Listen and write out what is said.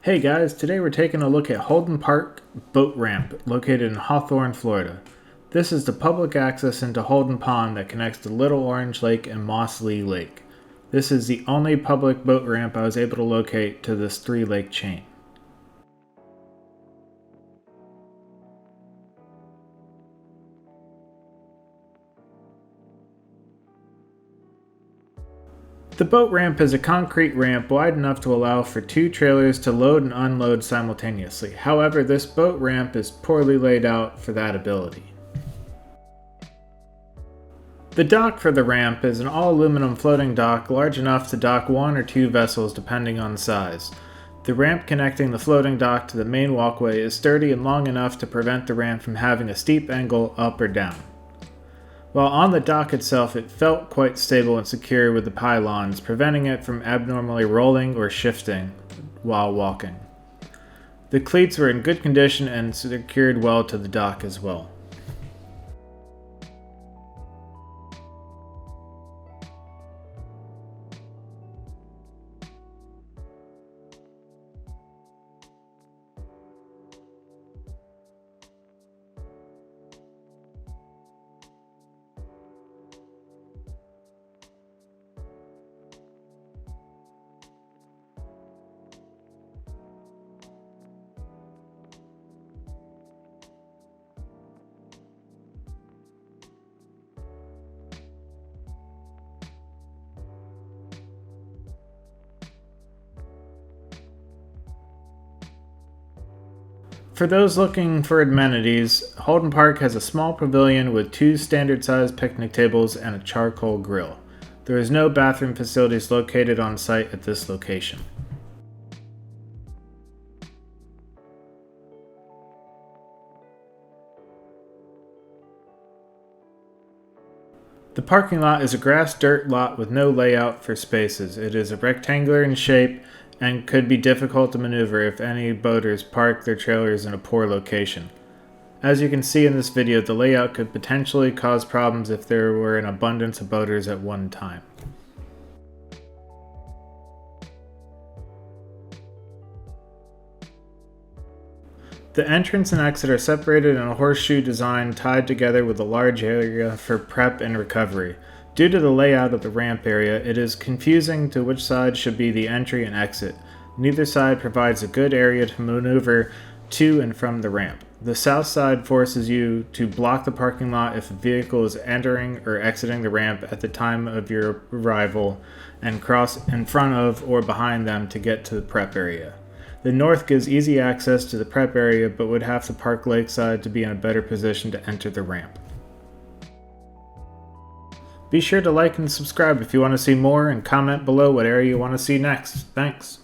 Hey guys, today we're taking a look at Holden Park Boat Ramp, located in Hawthorne, Florida. This is the public access into Holden Pond that connects to Little Orange Lake and Moss Lee Lake. This is the only public boat ramp I was able to locate to this three-lake chain. The boat ramp is a concrete ramp wide enough to allow for two trailers to load and unload simultaneously. However, this boat ramp is poorly laid out for that ability. The dock for the ramp is an all-aluminum floating dock large enough to dock one or two vessels depending on size. The ramp connecting the floating dock to the main walkway is sturdy and long enough to prevent the ramp from having a steep angle up or down. While on the dock itself, it felt quite stable and secure with the pylons, preventing it from abnormally rolling or shifting while walking. The cleats were in good condition and secured well to the dock as well. For those looking for amenities, Holden Park has a small pavilion with two standard-sized picnic tables and a charcoal grill. There is no bathroom facilities located on site at this location. The parking lot is a grass dirt lot with no layout for spaces. It is rectangular in shape and could be difficult to maneuver if any boaters park their trailers in a poor location. As you can see in this video, the layout could potentially cause problems if there were an abundance of boaters at one time. The entrance and exit are separated in a horseshoe design tied together with a large area for prep and recovery. Due to the layout of the ramp area, it is confusing to which side should be the entry and exit. Neither side provides a good area to maneuver to and from the ramp. The south side forces you to block the parking lot if a vehicle is entering or exiting the ramp at the time of your arrival and cross in front of or behind them to get to the prep area. The north gives easy access to the prep area but would have to park lakeside to be in a better position to enter the ramp. Be sure to like and subscribe if you want to see more, and comment below what area you want to see next. Thanks.